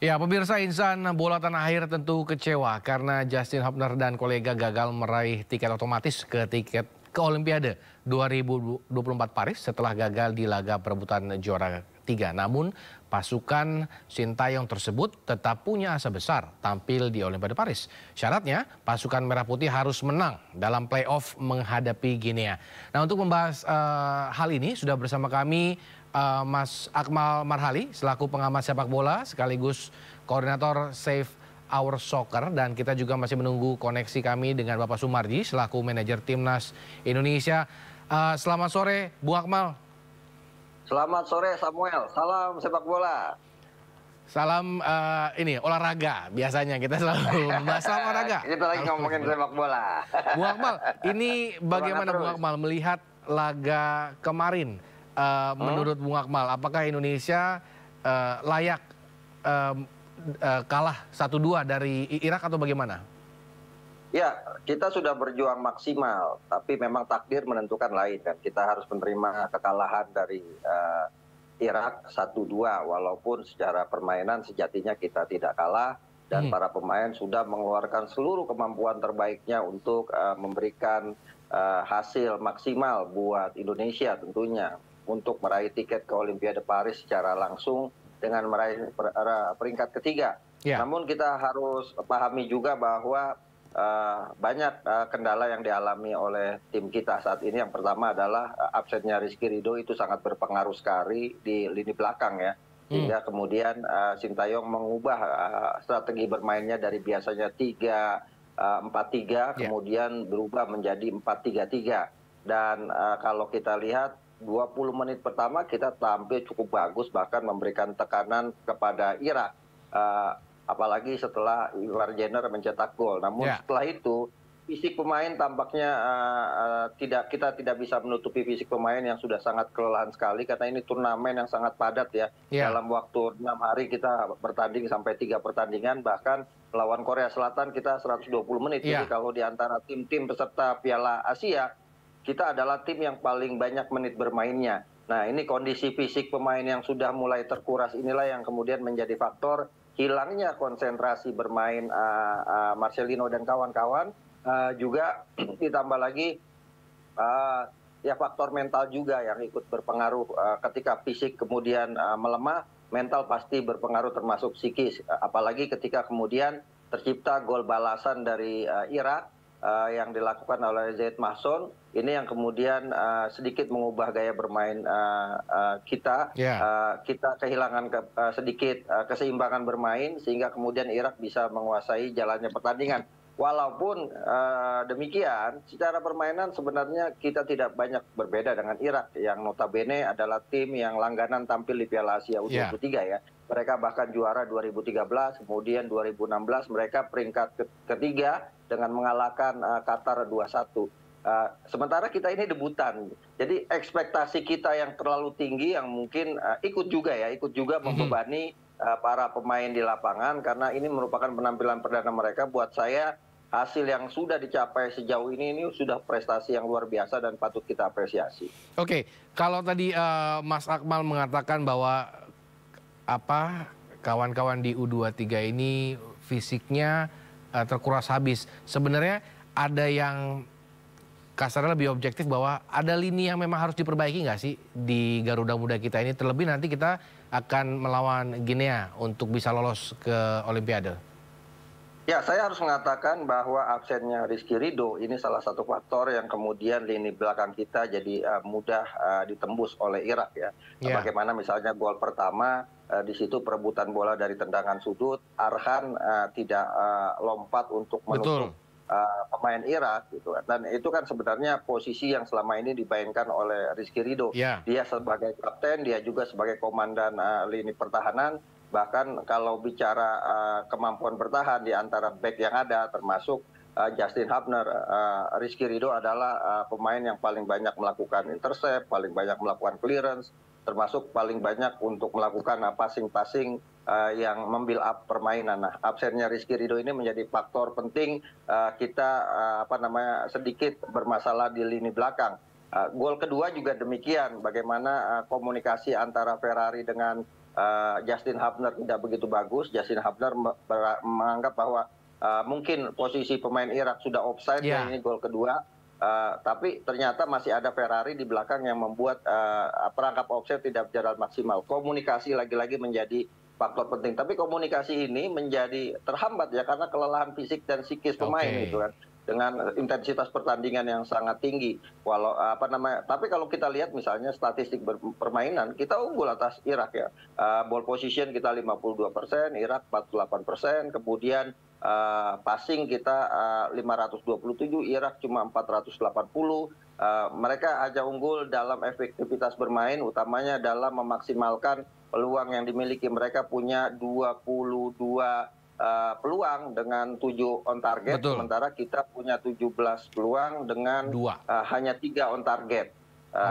Ya, pemirsa, insan bola tanah air tentu kecewa karena Justin Hubner dan kolega gagal meraih tiket otomatis ke Olimpiade 2024 Paris setelah gagal di laga perebutan juara 3. Namun, pasukan Sintayong tersebut tetap punya asa besar tampil di Olimpiade Paris. Syaratnya, pasukan Merah Putih harus menang dalam playoff menghadapi Guinea. Nah, untuk membahas hal ini sudah bersama kami Mas Akmal Marhali selaku pengamat sepak bola sekaligus koordinator Save Our Soccer, dan kita juga masih menunggu koneksi kami dengan Bapak Sumarji selaku manajer Timnas Indonesia. Selamat sore, Bu Akmal. Selamat sore Samuel, salam sepak bola. Salam olahraga, biasanya kita selalu membahas olahraga. Kita lagi ngomongin sepak bola. Bu Akmal, ini bagaimana Bu Akmal melihat laga kemarin? Menurut Bung Akmal, apakah Indonesia layak kalah 1-2 dari Irak atau bagaimana? Ya, kita sudah berjuang maksimal, tapi memang takdir menentukan lain kan. Kita harus menerima kekalahan dari Irak 1-2, walaupun secara permainan sejatinya kita tidak kalah dan para pemain sudah mengeluarkan seluruh kemampuan terbaiknya untuk memberikan hasil maksimal buat Indonesia tentunya, untuk meraih tiket ke Olimpiade Paris secara langsung dengan meraih peringkat ketiga. Namun kita harus pahami juga bahwa banyak kendala yang dialami oleh tim kita saat ini. Yang pertama adalah absennya Rizky Ridho itu sangat berpengaruh sekali di lini belakang ya. Sehingga kemudian Sintayong mengubah strategi bermainnya dari biasanya 3-4-3 kemudian berubah menjadi 4-3-3. Dan kalau kita lihat 20 menit pertama kita tampil cukup bagus, bahkan memberikan tekanan kepada Irak. Apalagi setelah Ivar Jenner mencetak gol. Namun setelah itu fisik pemain tampaknya kita tidak bisa menutupi fisik pemain yang sudah sangat kelelahan sekali, karena ini turnamen yang sangat padat ya. Dalam waktu 6 hari kita bertanding sampai 3 pertandingan, bahkan lawan Korea Selatan kita 120 menit. Jadi kalau di antara tim-tim peserta Piala Asia, kita adalah tim yang paling banyak menit bermainnya. Nah, ini kondisi fisik pemain yang sudah mulai terkuras inilah yang kemudian menjadi faktor hilangnya konsentrasi bermain Marcelino dan kawan-kawan. Juga ditambah lagi ya faktor mental juga yang ikut berpengaruh. Ketika fisik kemudian melemah, mental pasti berpengaruh termasuk psikis. Apalagi ketika kemudian tercipta gol balasan dari Irak yang dilakukan oleh Zaid Mahson, ini yang kemudian sedikit mengubah gaya bermain kita. Kita kehilangan sedikit keseimbangan bermain, sehingga kemudian Irak bisa menguasai jalannya pertandingan. Walaupun demikian, secara permainan sebenarnya kita tidak banyak berbeda dengan Irak, yang notabene adalah tim yang langganan tampil di Piala Asia U23 ya. Mereka bahkan juara 2013, kemudian 2016 mereka peringkat ketiga dengan mengalahkan Qatar 2-1. Sementara kita ini debutan, jadi ekspektasi kita yang terlalu tinggi yang mungkin ikut juga membebani para pemain di lapangan, karena ini merupakan penampilan perdana mereka. Buat saya hasil yang sudah dicapai sejauh ini sudah prestasi yang luar biasa dan patut kita apresiasi. Oke, kalau tadi Mas Akmal mengatakan bahwa kawan-kawan di U23 ini fisiknya terkuras habis, sebenarnya ada yang kasarnya lebih objektif bahwa ada lini yang memang harus diperbaiki nggak sih di Garuda Muda kita ini, terlebih nanti kita akan melawan Guinea untuk bisa lolos ke Olimpiade? Ya, saya harus mengatakan bahwa absennya Rizky Ridho ini salah satu faktor yang kemudian lini belakang kita jadi mudah ditembus oleh Irak ya. Bagaimana misalnya gol pertama, di situ perebutan bola dari tendangan sudut, Arhan tidak lompat untuk menutup pemain Irak gitu. Dan itu kan sebenarnya posisi yang selama ini dimainkan oleh Rizky Ridho. Dia sebagai kapten, dia juga sebagai komandan lini pertahanan. Bahkan kalau bicara kemampuan bertahan di antara back yang ada, termasuk Justin Hubner, Rizky Ridho adalah pemain yang paling banyak melakukan intercept, paling banyak melakukan clearance, termasuk paling banyak untuk melakukan passing-passing yang membuild up permainan. Nah, absennya Rizky Ridho ini menjadi faktor penting kita sedikit bermasalah di lini belakang. Gol kedua juga demikian, bagaimana komunikasi antara Ferrari dengan Justin Hubner tidak begitu bagus. Justin Hubner menganggap bahwa mungkin posisi pemain Irak sudah offside Ya. dan ini gol kedua. Tapi ternyata masih ada Ferrari di belakang yang membuat perangkap offside tidak berjalan maksimal. Komunikasi lagi-lagi menjadi faktor penting. Tapi komunikasi ini menjadi terhambat ya karena kelelahan fisik dan psikis pemain gitu kan. Dengan intensitas pertandingan yang sangat tinggi. Tapi kalau kita lihat misalnya statistik permainan, kita unggul atas Irak ya. Ball position kita 52%, Irak 48%, kemudian passing kita 527, Irak cuma 480. Mereka aja unggul dalam efektivitas bermain, utamanya dalam memaksimalkan peluang yang dimiliki. Mereka punya 22 peluang dengan 7 on target. Betul. Sementara kita punya 17 peluang dengan hanya 3 on target.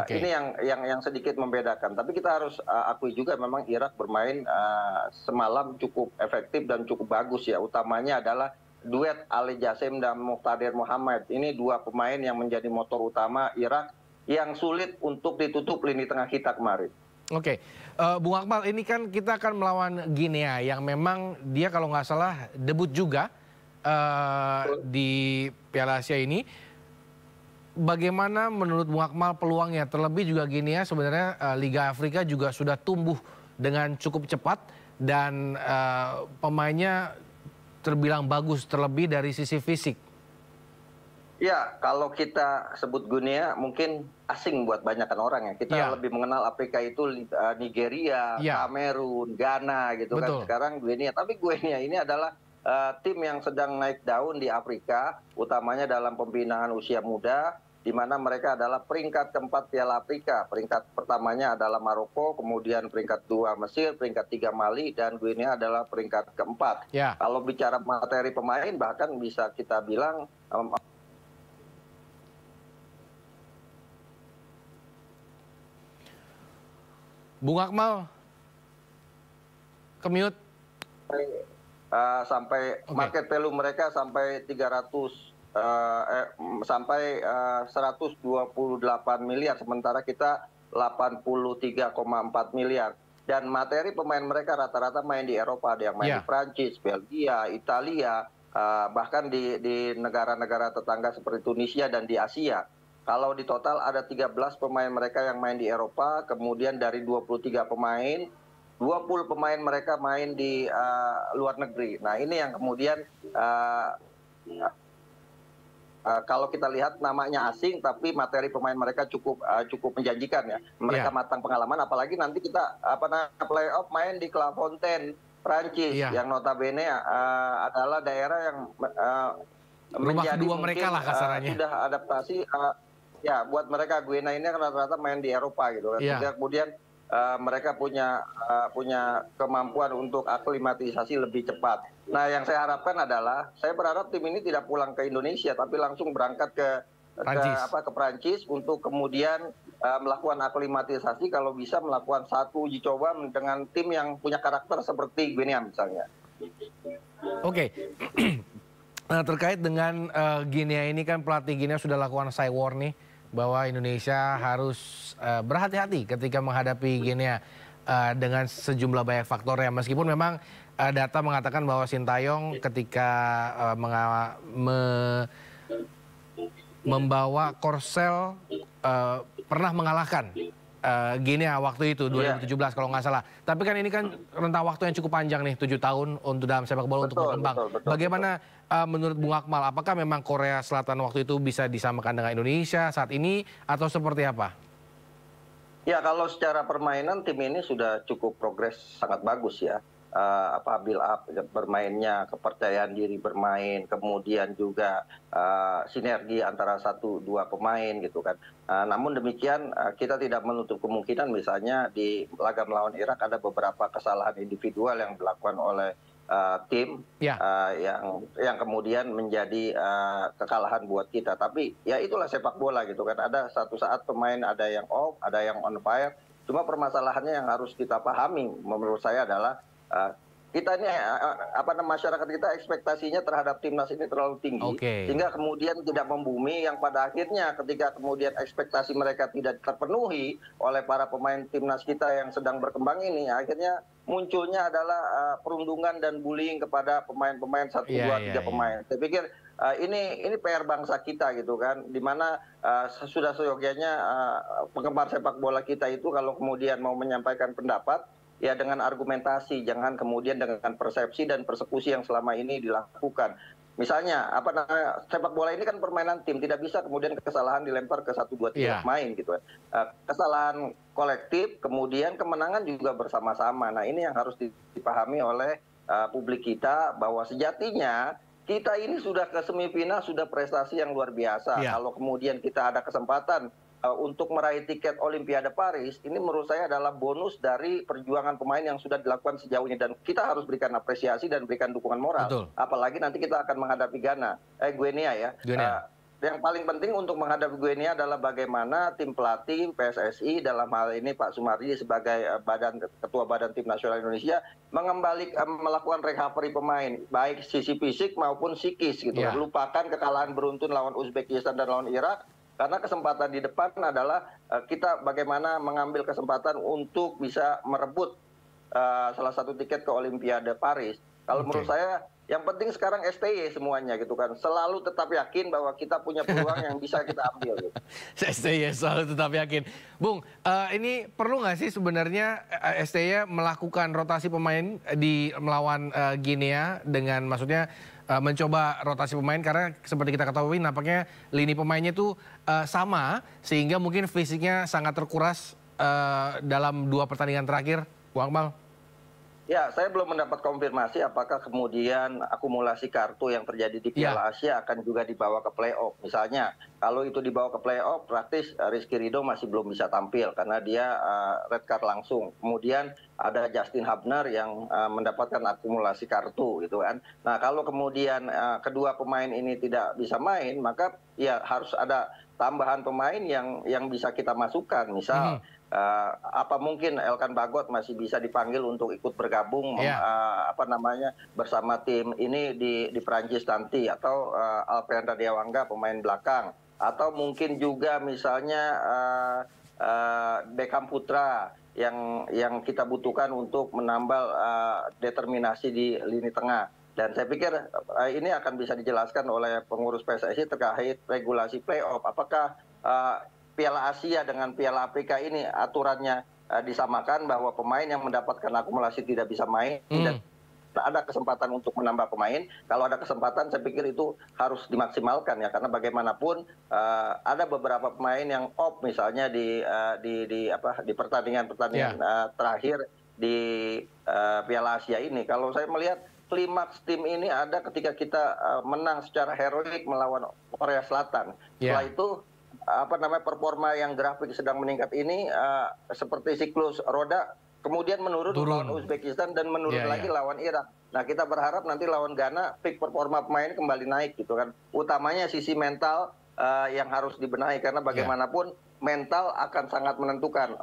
Ini yang sedikit membedakan. Tapi kita harus akui juga memang Irak bermain semalam cukup efektif dan cukup bagus ya. Utamanya adalah duet Ali Jassim dan Muqtadir Muhammad. Ini 2 pemain yang menjadi motor utama Irak yang sulit untuk ditutup lini tengah kita kemarin. Oke, Bung Akmal, ini kan kita akan melawan Guinea yang memang dia kalau nggak salah debut juga di Piala Asia ini. Bagaimana menurut Bung Akmal peluangnya? Terlebih juga Guinea sebenarnya Liga Afrika juga sudah tumbuh dengan cukup cepat dan pemainnya terbilang bagus terlebih dari sisi fisik. Ya, kalau kita sebut Guinea mungkin asing buat banyakan orang ya. Kita lebih mengenal Afrika itu Nigeria, Kamerun, Ghana gitu kan. Sekarang Guinea. Tapi Guinea ini adalah tim yang sedang naik daun di Afrika, utamanya dalam pembinaan usia muda, di mana mereka adalah peringkat keempat Piala Afrika. Peringkat pertamanya adalah Maroko, kemudian peringkat 2 Mesir, peringkat 3 Mali, dan Guinea adalah peringkat keempat. Kalau bicara materi pemain, bahkan bisa kita bilang Bung Akmal, kemute. Sampai market value mereka sampai 128 miliar, sementara kita 83,4 miliar. Dan materi pemain mereka rata-rata main di Eropa, ada yang main di Prancis, Belgia, Italia, bahkan di negara-negara tetangga seperti Tunisia dan di Asia. Kalau di total ada 13 pemain mereka yang main di Eropa, kemudian dari 23 pemain, 20 pemain mereka main di luar negeri. Nah ini yang kemudian kalau kita lihat namanya asing, tapi materi pemain mereka cukup menjanjikan ya. Mereka matang pengalaman, apalagi nanti kita playoff main di Clairefontaine, Prancis, yang notabene adalah daerah yang rumah menjadi kedua mereka lah kasarannya. Sudah adaptasi. Ya, buat mereka Guinea ini rata-rata main di Eropa gitu kan. Kemudian mereka punya kemampuan untuk aklimatisasi lebih cepat. Nah, yang saya harapkan adalah saya berharap tim ini tidak pulang ke Indonesia tapi langsung berangkat ke Prancis untuk kemudian melakukan aklimatisasi, kalau bisa melakukan satu uji coba dengan tim yang punya karakter seperti Guinea misalnya. Oke. Nah, terkait dengan Guinea ini kan pelatih Guinea sudah lakukan side war nih bahwa Indonesia harus berhati-hati ketika menghadapi Guinea dengan sejumlah banyak faktor ya. Meskipun memang data mengatakan bahwa Sintayong ketika membawa Korsel pernah mengalahkan Guinea waktu itu 2017 kalau nggak salah. Tapi kan ini kan rentang waktu yang cukup panjang nih, 7 tahun untuk dalam sepak bola untuk berkembang. Bagaimana menurut Bung Akmal, apakah memang Korea Selatan waktu itu bisa disamakan dengan Indonesia saat ini atau seperti apa? Ya, kalau secara permainan tim ini sudah cukup progres sangat bagus ya. Build up bermainnya, kepercayaan diri bermain, kemudian juga sinergi antara 1-2 pemain gitu kan. Namun demikian kita tidak menutup kemungkinan misalnya di laga melawan Irak ada beberapa kesalahan individual yang dilakukan oleh tim yang kemudian menjadi kekalahan buat kita. Tapi ya itulah sepak bola gitu kan. Ada satu saat pemain ada yang off, ada yang on fire. Cuma permasalahannya yang harus kita pahami menurut saya adalah kita ini masyarakat kita ekspektasinya terhadap timnas ini terlalu tinggi, Oke. sehingga kemudian tidak membumi yang pada akhirnya ketika kemudian ekspektasi mereka tidak terpenuhi oleh para pemain timnas kita yang sedang berkembang ini, akhirnya munculnya adalah perundungan dan bullying kepada pemain-pemain satu, Iya, dua, iya, tiga iya. pemain. Saya pikir ini PR bangsa kita gitu kan, di mana sudah seyogyanya penggemar sepak bola kita itu kalau kemudian mau menyampaikan pendapat, ya dengan argumentasi, jangan kemudian dengan persepsi dan persekusi yang selama ini dilakukan. Misalnya, sepak bola ini kan permainan tim, tidak bisa kemudian kesalahan dilempar ke satu, dua, tiga Iya, pemain gitu. Kesalahan kolektif, kemudian kemenangan juga bersama-sama. Nah ini yang harus dipahami oleh publik kita, bahwa sejatinya kita ini sudah ke semifinal, sudah prestasi yang luar biasa. iya. Kalau kemudian kita ada kesempatan untuk meraih tiket Olimpiade Paris, ini menurut saya adalah bonus dari perjuangan pemain yang sudah dilakukan sejauh ini. Dan kita harus berikan apresiasi dan berikan dukungan moral. Betul. Apalagi nanti kita akan menghadapi Guinea ya. Guinea. Yang paling penting untuk menghadapi Guinea adalah bagaimana tim pelatih PSSI, dalam hal ini Pak Sumardi sebagai ketua badan tim nasional Indonesia, melakukan recovery pemain, baik sisi fisik maupun psikis gitu. Ya. Lupakan kekalahan beruntun lawan Uzbekistan dan lawan Irak. Karena kesempatan di depan adalah kita bagaimana mengambil kesempatan untuk bisa merebut salah satu tiket ke Olimpiade Paris. Kalau menurut saya yang penting sekarang STY semuanya gitu kan. Selalu tetap yakin bahwa kita punya peluang yang bisa kita ambil. Gitu. STY selalu tetap yakin. Bung, ini perlu nggak sih sebenarnya STY melakukan rotasi pemain di melawan Guinea dengan maksudnya mencoba rotasi pemain, karena seperti kita ketahui nampaknya lini pemainnya itu sama sehingga mungkin fisiknya sangat terkuras dalam 2 pertandingan terakhir, Bung Akmal? Ya, saya belum mendapat konfirmasi apakah kemudian akumulasi kartu yang terjadi di Piala Asia akan juga dibawa ke playoff. Misalnya, kalau itu dibawa ke playoff, praktis Rizky Ridho masih belum bisa tampil karena dia red card langsung. Kemudian ada Justin Hubner yang mendapatkan akumulasi kartu gitu kan. Nah, kalau kemudian kedua pemain ini tidak bisa main, maka ya harus ada tambahan pemain yang bisa kita masukkan. Misal apa mungkin Elkan Bagot masih bisa dipanggil untuk ikut bergabung bersama tim ini di Prancis nanti, atau Alfreandra Dewangga pemain belakang, atau mungkin juga misalnya Beckham Putra yang kita butuhkan untuk menambal determinasi di lini tengah. Dan saya pikir ini akan bisa dijelaskan oleh pengurus PSSI terkait regulasi playoff. Apakah Piala Asia dengan Piala Afrika ini aturannya disamakan, bahwa pemain yang mendapatkan akumulasi tidak bisa main dan ada kesempatan untuk menambah pemain. Kalau ada kesempatan, saya pikir itu harus dimaksimalkan ya, karena bagaimanapun ada beberapa pemain yang off misalnya di pertandingan-pertandingan terakhir di Piala Asia ini. Kalau saya melihat klimaks tim ini ada ketika kita menang secara heroik melawan Korea Selatan. Setelah itu performa yang grafik sedang meningkat ini seperti siklus roda kemudian menurun lawan Uzbekistan dan menurun lagi lawan Irak. Nah, kita berharap nanti lawan Ghana peak performa pemain kembali naik gitu kan. Utamanya sisi mental yang harus dibenahi, karena bagaimanapun mental akan sangat menentukan.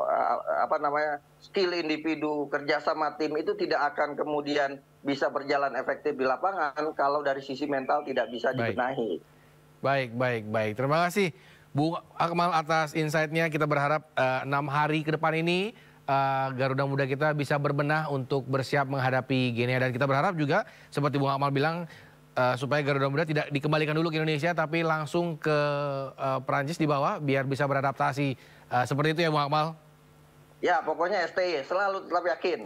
Skill individu, kerjasama tim itu tidak akan kemudian bisa berjalan efektif di lapangan kalau dari sisi mental tidak bisa dibenahi. Baik. Terima kasih Bung Akmal atas insight-nya. Kita berharap 6 hari ke depan ini Garuda Muda kita bisa berbenah untuk bersiap menghadapi Guinea. Dan kita berharap juga seperti Bung Akmal bilang supaya Garuda Muda tidak dikembalikan dulu ke Indonesia tapi langsung ke Perancis di bawah biar bisa beradaptasi. Seperti itu ya Bung Akmal? Ya, pokoknya STY selalu tetap yakin.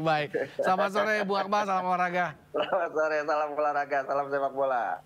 Baik. Selamat sore Bung Akmal, salam olahraga. Selamat sore, salam olahraga, salam sepak bola.